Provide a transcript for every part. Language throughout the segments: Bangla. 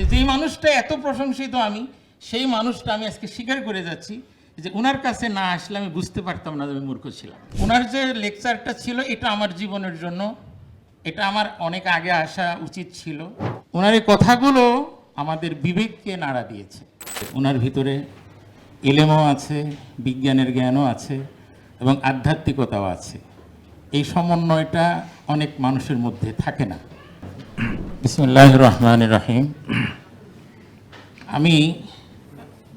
যেই মানুষটা এত প্রশংসিত আমি সেই মানুষটা আমি আজকে স্বীকার করে যাচ্ছি যে ওনার কাছে না আসলে আমি বুঝতে পারতাম না যে আমি মূর্খ ছিলাম। ওনার যে লেকচারটা ছিল এটা আমার জীবনের জন্য, এটা আমার অনেক আগে আসা উচিত ছিল। ওনার এই কথাগুলো আমাদের বিবেককে নাড়া দিয়েছে। ওনার ভিতরে ইলমও আছে, বিজ্ঞানের জ্ঞানও আছে এবং আধ্যাত্মিকতাও আছে। এই সমন্বয়টা অনেক মানুষের মধ্যে থাকে না। বিসমিল্লাহির রহমানির রহিম। আমি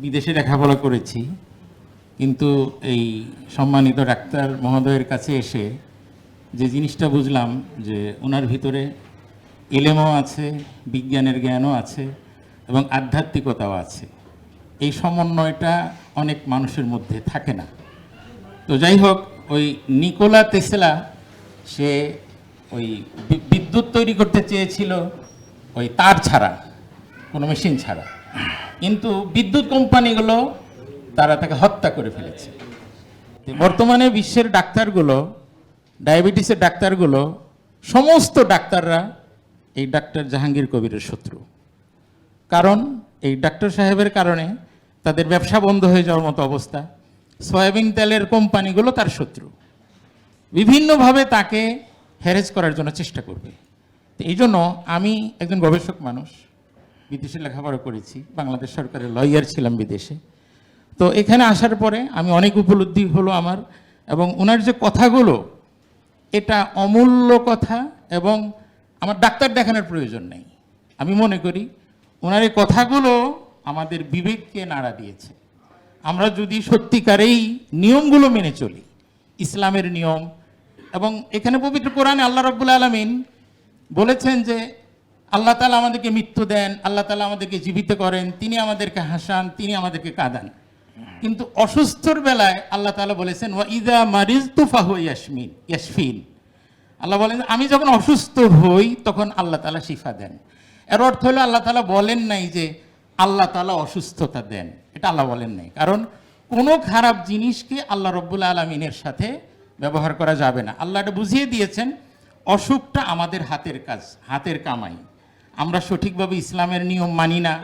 বিদেশে লেখাপড়া করেছি, কিন্তু এই সম্মানিত ডাক্তার মহোদয়ের কাছে এসে যে জিনিসটা বুঝলাম যে ওনার ভিতরে ইলমও আছে, বিজ্ঞানের জ্ঞানও আছে এবং আধ্যাত্মিকতাও আছে। এই সমন্বয়টা অনেক মানুষের মধ্যে থাকে না। তো যাই হোক, ওই নিকোলা টেসলা সে ওই বিদ্যুৎ তৈরি করতে চেয়েছিল ওই তার ছাড়া, কোনো মেশিন ছাড়া, কিন্তু বিদ্যুৎ কোম্পানিগুলো তারা তাকে হত্যা করে ফেলেছে। বর্তমানে বিশ্বের ডাক্তারগুলো, ডায়াবেটিসের ডাক্তারগুলো, সমস্ত ডাক্তাররা এই ডাক্তার জাহাঙ্গীর কবিরের শত্রু। কারণ এই ডাক্তার সাহেবের কারণে তাদের ব্যবসা বন্ধ হয়ে যাওয়ার মতো অবস্থা। সয়াবিন তেলের কোম্পানিগুলো তার শত্রু, বিভিন্নভাবে তাকে হ্যারেজ করার জন্য চেষ্টা করবে। তো এই জন্য আমি একজন গবেষক মানুষ, বিদেশে লেখাপড়া করেছি, বাংলাদেশ সরকারের লয়ার ছিলাম বিদেশে। তো এখানে আসার পরে আমি অনেক উপলব্ধি হলো আমার, এবং ওনার যে কথাগুলো এটা অমূল্য কথা, এবং আমার ডাক্তার দেখানোর প্রয়োজন নেই। আমি মনে করি ওনার এই কথাগুলো আমাদের বিবেককে নাড়া দিয়েছে। আমরা যদি সত্যিকারেই নিয়মগুলো মেনে চলি, ইসলামের নিয়ম, এবং এখানে পবিত্র কোরআনে আল্লাহ রাব্বুল আলামিন বলেছেন যে আল্লাহ তাআলা আমাদেরকে মৃত্যু দেন, আল্লাহ তাআলা আমাদেরকে জীবিত করেন, তিনি আমাদেরকে হাসান, তিনি আমাদেরকে কাঁদান। কিন্তু অসুস্থর বেলায় আল্লাহ তাআলা বলেছেন ওয়া ইযা মারিজতু ফাহুয়া ইয়াশফিন। আল্লাহ বলেন আমি যখন অসুস্থ হই তখন আল্লাহ তাআলা শিফা দেন। এর অর্থ হলো আল্লাহ তাআলা বলেন নাই যে আল্লাহ তাআলা অসুস্থতা দেন, এটা আল্লাহ বলেন নাই। কারণ কোনো খারাপ জিনিসকে আল্লাহ রব্বুল আলামিনের সাথে ব্যবহার করা যাবে না। আল্লাহ এটা বুঝিয়ে দিয়েছেন, অসুখটা আমাদের হাতের কাজ, হাতের কামাই। আমরা সঠিকভাবে ইসলামের নিয়ম মানি না,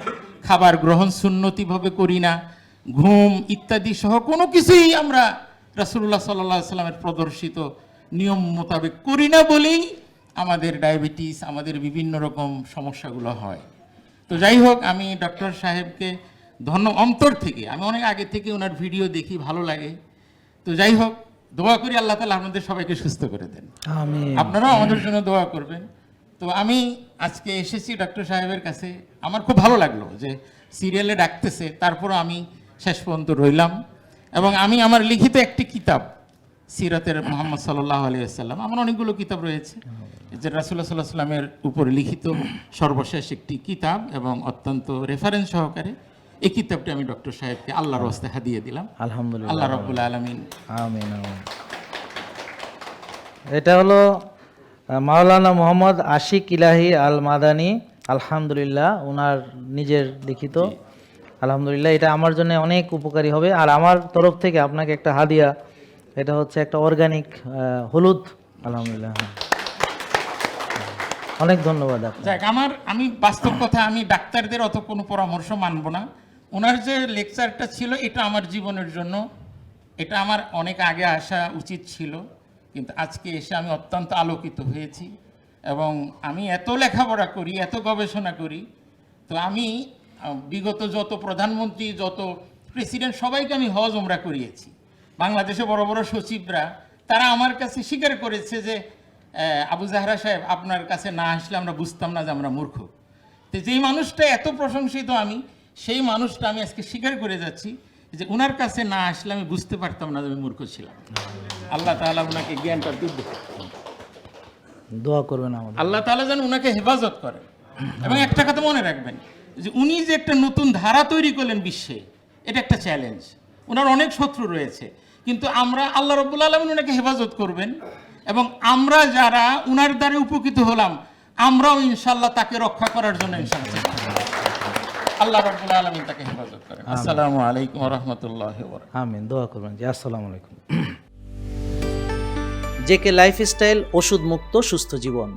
খাবার গ্রহণ সুন্নতিভাবে করি না, ঘুম ইত্যাদি সহ কোনো কিছুই আমরা রাসূলুল্লাহ সাল্লাল্লাহু আলাইহি সাল্লামের প্রদর্শিত নিয়ম মোতাবেক করি না বলেই আমাদের ডায়াবেটিস, আমাদের বিভিন্ন রকম সমস্যাগুলো হয়। তো যাই হোক, আমি ডক্টর সাহেবকে অন্তর থেকে, আমি অনেক আগে থেকে ওনার ভিডিও দেখি, ভালো লাগে। তো যাই হোক, দোয়া করি আল্লাহ তাআলা আমাদের সবাইকে সুস্থ করে দেন। আমিন। আপনারাও আমাদের জন্য দোয়া করবেন। তো আমি আজকে এসেছি ডক্টর সাহেবের কাছে, আমার খুব ভালো লাগলো যে সিরিয়ালে ডাকতেছে, তারপরও আমি শেষ পর্যন্ত রইলাম। এবং আমি আমার লিখিত একটি কিতাব, সিরাতের মুহাম্মদ সাল্লাল্লাহু আলাইহি ওয়াসাল্লাম, আমার অনেকগুলো কিতাব রয়েছে, যে রাসূলুল্লাহ সাল্লাল্লাহু আলাইহি ওয়াসাল্লামের উপর লিখিত সর্বশেষ একটি কিতাব, এবং অত্যন্ত রেফারেন্স সহকারে এই কিতাবটি আমি ডক্টর সাহেবকে আল্লাহর ওয়াস্তে হাদিয়ে দিলাম। আলহামদুলিল্লাহ, আল্লাহ রাব্বুল আলামিন আমিন। এটা হলো মাওলানা মোহাম্মদ আশিক ইলাহি আল মাদানী, আলহামদুলিল্লাহ, ওনার নিজের লিখিত। আলহামদুলিল্লাহ, এটা আমার জন্য অনেক উপকারী হবে। আর আমার তরফ থেকে আপনাকে একটা হাদিয়া, এটা হচ্ছে একটা অর্গানিক হলুদ। আলহামদুলিল্লাহ, অনেক ধন্যবাদ। যাক, আমি বাস্তব কথা, আমি ডাক্তারদের অত কোনো পরামর্শ মানব না। ওনার যে লেকচারটা ছিল এটা আমার জীবনের জন্য, এটা আমার অনেক আগে আসা উচিত ছিল, কিন্তু আজকে এসে আমি অত্যন্ত আলোকিত হয়েছি। এবং আমি এত লেখাপড়া করি, এত গবেষণা করি, তো আমি বিগত যত প্রধানমন্ত্রী, যত প্রেসিডেন্ট, সবাইকে আমি হজ ওমরা করিয়েছি। বাংলাদেশে বড় বড় সচিবরা তারা আমার কাছে স্বীকার করেছে যে আবু জাহরা সাহেব, আপনার কাছে না আসলে আমরা বুঝতাম না যে আমরা মূর্খ। তো যেই মানুষটা এত প্রশংসিত আমি, সেই মানুষটা আমি আজকে স্বীকার করে যাচ্ছি যে ওনার কাছে না আসলে আমি বুঝতে পারতাম না যে আমি মূর্খ ছিলাম। আল্লাহ তাআলা ওনাকে জ্ঞানটা দিবে, দোয়া করবেন আমাদের, আল্লাহ তাআলা যেন ওনাকে হেফাজত করেন। এবং একটা কথা মনে রাখবেন যে উনি যে একটা নতুন ধারা তৈরি করলেন বিশ্বে, এটা একটা চ্যালেঞ্জ। ওনার অনেক শত্রু রয়েছে, কিন্তু আমরা, আল্লাহ রাব্বুল আলামিন ওনাকে হেফাজত করবেন, এবং আমরা যারা উনার দ্বারা উপকৃত হলাম, আমরাও ইনশাআল্লাহ তাকে রক্ষা করার জন্য ইনশাআল্লাহ আল্লাহ রাব্বুল আলামিন তাকে হেফাজত করেন। আসসালামু আলাইকুম ওয়া রাহমাতুল্লাহি ওয়া বারাকাতুহু। আমিন, দোয়া করবেন জি। আসসালামু আলাইকুম। জেকে লাইফস্টাইল, ওষুধ মুক্ত সুস্থ জীবন।